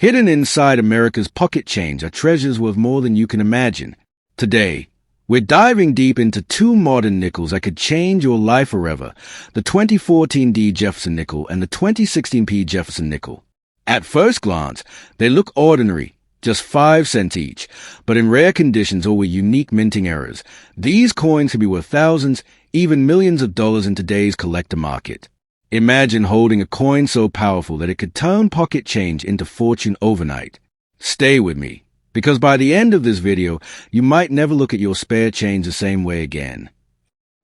Hidden inside America's pocket change are treasures worth more than you can imagine. Today, we're diving deep into two modern nickels that could change your life forever, the 2014 D Jefferson nickel and the 2016 P Jefferson nickel. At first glance, they look ordinary, just 5 cents each, but in rare conditions or with unique minting errors, these coins could be worth thousands, even millions of dollars in today's collector market. Imagine holding a coin so powerful that it could turn pocket change into fortune overnight. Stay with me, because by the end of this video, you might never look at your spare change the same way again.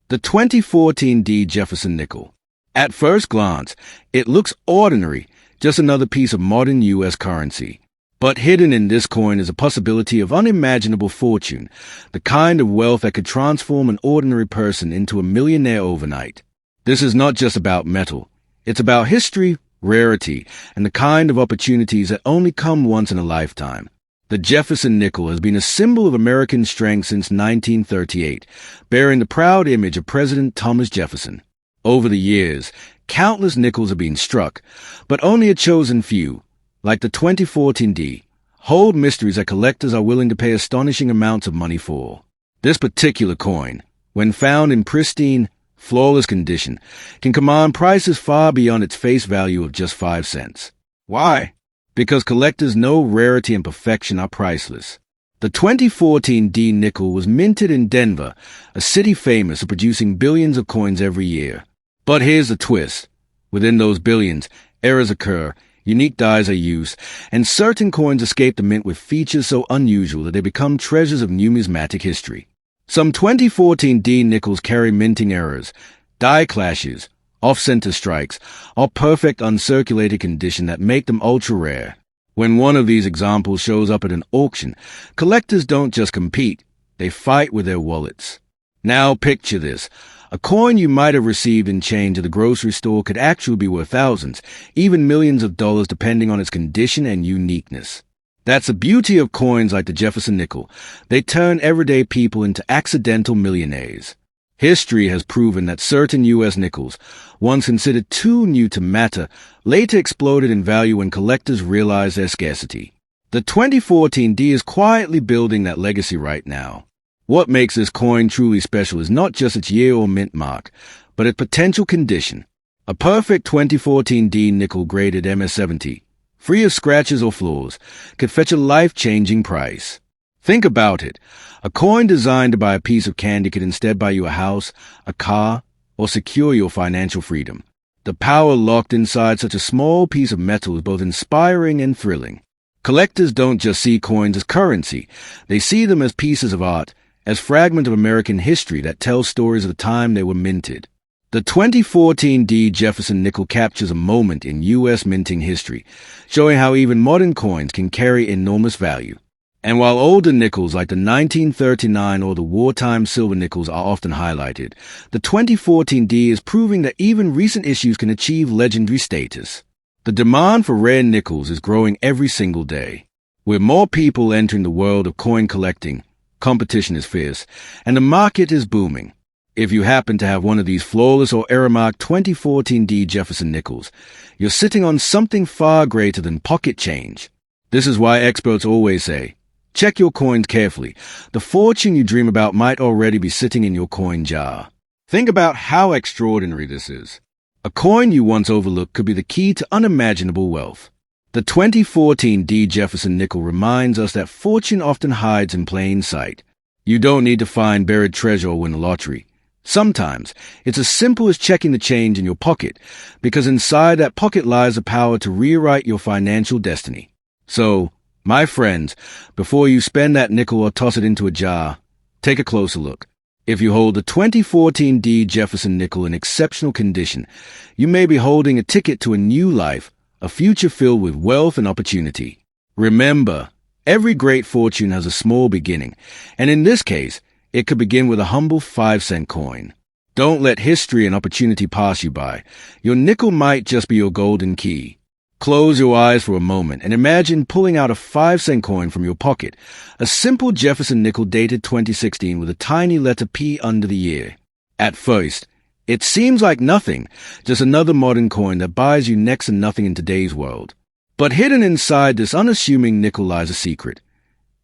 The 2014 D Jefferson nickel. At first glance, it looks ordinary, just another piece of modern U.S. currency. But hidden in this coin is a possibility of unimaginable fortune, the kind of wealth that could transform an ordinary person into a millionaire overnight. This is not just about metal. It's about history, rarity, and the kind of opportunities that only come once in a lifetime. The Jefferson nickel has been a symbol of American strength since 1938, bearing the proud image of President Thomas Jefferson. Over the years, countless nickels have been struck, but only a chosen few, like the 2014 D, hold mysteries that collectors are willing to pay astonishing amounts of money for. This particular coin, when found in pristine, flawless condition, can command prices far beyond its face value of just 5 cents. Why? Because collectors know rarity and perfection are priceless. The 2014 D nickel was minted in Denver, a city famous for producing billions of coins every year. But here's the twist. Within those billions, errors occur, unique dyes are used, and certain coins escape the mint with features so unusual that they become treasures of numismatic history. Some 2014 D nickels carry minting errors, dye clashes, off-center strikes, or perfect uncirculated condition that make them ultra-rare. When one of these examples shows up at an auction, collectors don't just compete, they fight with their wallets. Now picture this. A coin you might have received in change at the grocery store could actually be worth thousands, even millions of dollars depending on its condition and uniqueness. That's the beauty of coins like the Jefferson nickel. They turn everyday people into accidental millionaires. History has proven that certain U.S. nickels, once considered too new to matter, later exploded in value when collectors realized their scarcity. The 2014 D is quietly building that legacy right now. What makes this coin truly special is not just its year or mint mark, but its potential condition. A perfect 2014 D nickel graded MS-70, free of scratches or flaws, could fetch a life-changing price. Think about it. A coin designed to buy a piece of candy could instead buy you a house, a car, or secure your financial freedom. The power locked inside such a small piece of metal is both inspiring and thrilling. Collectors don't just see coins as currency. They see them as pieces of art, as fragments of American history that tell stories of the time they were minted. The 2014 D Jefferson nickel captures a moment in U.S. minting history, showing how even modern coins can carry enormous value. And while older nickels like the 1939 or the wartime silver nickels are often highlighted, the 2014 D is proving that even recent issues can achieve legendary status. The demand for rare nickels is growing every single day. With more people entering the world of coin collecting, competition is fierce, and the market is booming. If you happen to have one of these flawless or error-marked 2014 D Jefferson nickels, you're sitting on something far greater than pocket change. This is why experts always say, check your coins carefully. The fortune you dream about might already be sitting in your coin jar. Think about how extraordinary this is. A coin you once overlooked could be the key to unimaginable wealth. The 2014 D Jefferson nickel reminds us that fortune often hides in plain sight. You don't need to find buried treasure or win the lottery. Sometimes, it's as simple as checking the change in your pocket, because inside that pocket lies the power to rewrite your financial destiny. So, my friends, before you spend that nickel or toss it into a jar, take a closer look. If you hold the 2014 D Jefferson nickel in exceptional condition, you may be holding a ticket to a new life, a future filled with wealth and opportunity. Remember, every great fortune has a small beginning, and in this case, it could begin with a humble 5-cent coin. Don't let history and opportunity pass you by. Your nickel might just be your golden key. Close your eyes for a moment and imagine pulling out a 5-cent coin from your pocket, a simple Jefferson nickel dated 2016 with a tiny letter P under the year. At first, it seems like nothing, just another modern coin that buys you next to nothing in today's world. But hidden inside this unassuming nickel lies a secret.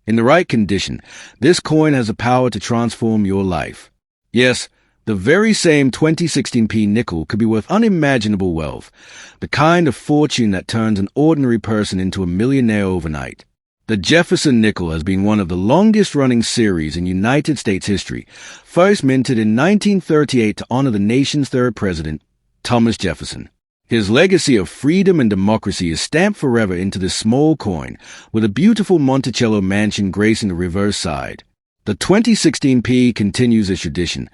In the right condition, this coin has the power to transform your life. Yes, the very same 2016p nickel could be worth unimaginable wealth, the kind of fortune that turns an ordinary person into a millionaire overnight. The Jefferson nickel has been one of the longest-running series in United States history, first minted in 1938 to honor the nation's third president, Thomas Jefferson. His legacy of freedom and democracy is stamped forever into this small coin, with a beautiful Monticello mansion gracing the reverse side. The 2016p continues this tradition,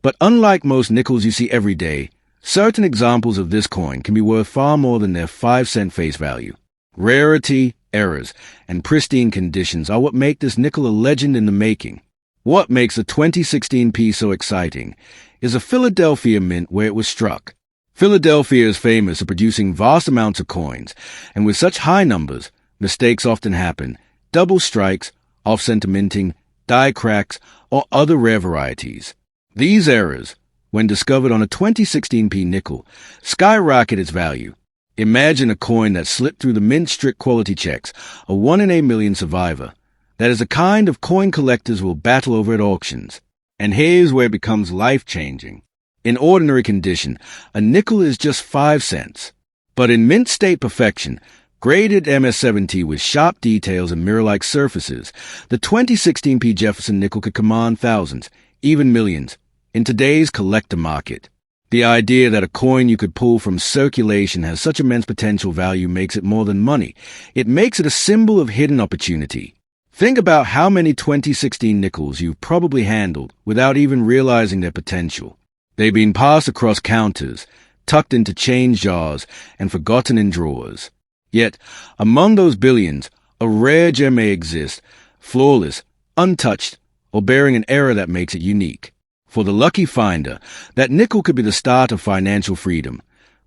but unlike most nickels you see every day, certain examples of this coin can be worth far more than their 5-cent face value. Rarity, errors, and pristine conditions are what make this nickel a legend in the making. What makes the 2016p so exciting is a Philadelphia mint where it was struck. Philadelphia is famous for producing vast amounts of coins, and with such high numbers, mistakes often happen: double strikes, off-center minting, die cracks, or other rare varieties. These errors, when discovered on a 2016p nickel, skyrocket its value. Imagine a coin that slipped through the mint's strict quality checks, a 1 in a million survivor. That is a kind of coin collectors will battle over at auctions. And here's where it becomes life-changing. In ordinary condition, a nickel is just 5 cents. But in mint state perfection, graded MS-70 with sharp details and mirror-like surfaces, the 2016p Jefferson nickel could command thousands, even millions, in today's collector market. The idea that a coin you could pull from circulation has such immense potential value makes it more than money. It makes it a symbol of hidden opportunity. Think about how many 2016 nickels you've probably handled without even realizing their potential. They've been passed across counters, tucked into change jars, and forgotten in drawers. Yet, among those billions, a rare gem may exist, flawless, untouched, or bearing an error that makes it unique. For the lucky finder, that nickel could be the start of financial freedom,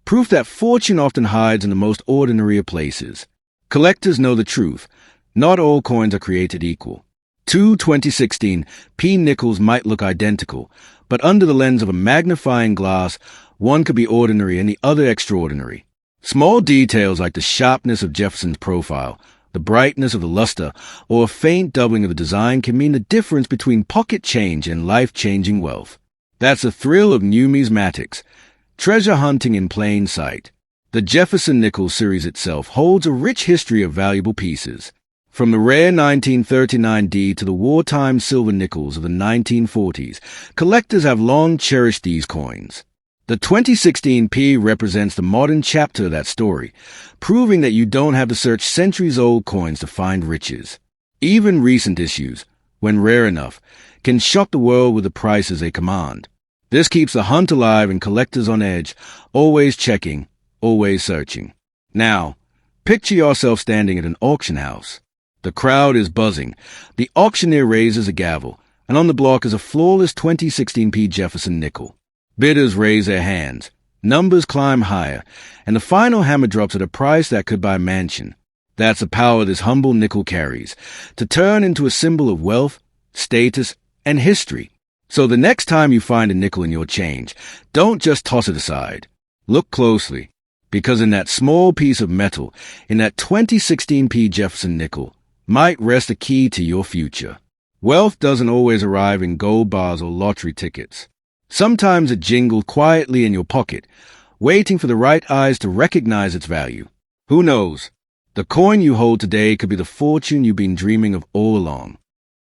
proof that fortune often hides in the most ordinary of places. Collectors know the truth. Not all coins are created equal. Two 2016 P nickels might look identical, but under the lens of a magnifying glass, one could be ordinary and the other extraordinary. Small details like the sharpness of Jefferson's profile, the brightness of the luster, or a faint doubling of the design can mean the difference between pocket change and life-changing wealth. That's the thrill of numismatics, treasure hunting in plain sight. The Jefferson nickel series itself holds a rich history of valuable pieces. From the rare 1939D to the wartime silver nickels of the 1940s, collectors have long cherished these coins. The 2016p represents the modern chapter of that story, proving that you don't have to search centuries-old coins to find riches. Even recent issues, when rare enough, can shock the world with the prices they command. This keeps the hunt alive and collectors on edge, always checking, always searching. Now, picture yourself standing at an auction house. The crowd is buzzing. The auctioneer raises a gavel, and on the block is a flawless 2016p Jefferson nickel. Bidders raise their hands, numbers climb higher, and the final hammer drops at a price that could buy a mansion. That's the power this humble nickel carries, to turn into a symbol of wealth, status, and history. So the next time you find a nickel in your change, don't just toss it aside. Look closely, because in that small piece of metal, in that 2016p Jefferson nickel, might rest a key to your future. Wealth doesn't always arrive in gold bars or lottery tickets. Sometimes it jingles quietly in your pocket, waiting for the right eyes to recognize its value. Who knows? The coin you hold today could be the fortune you've been dreaming of all along.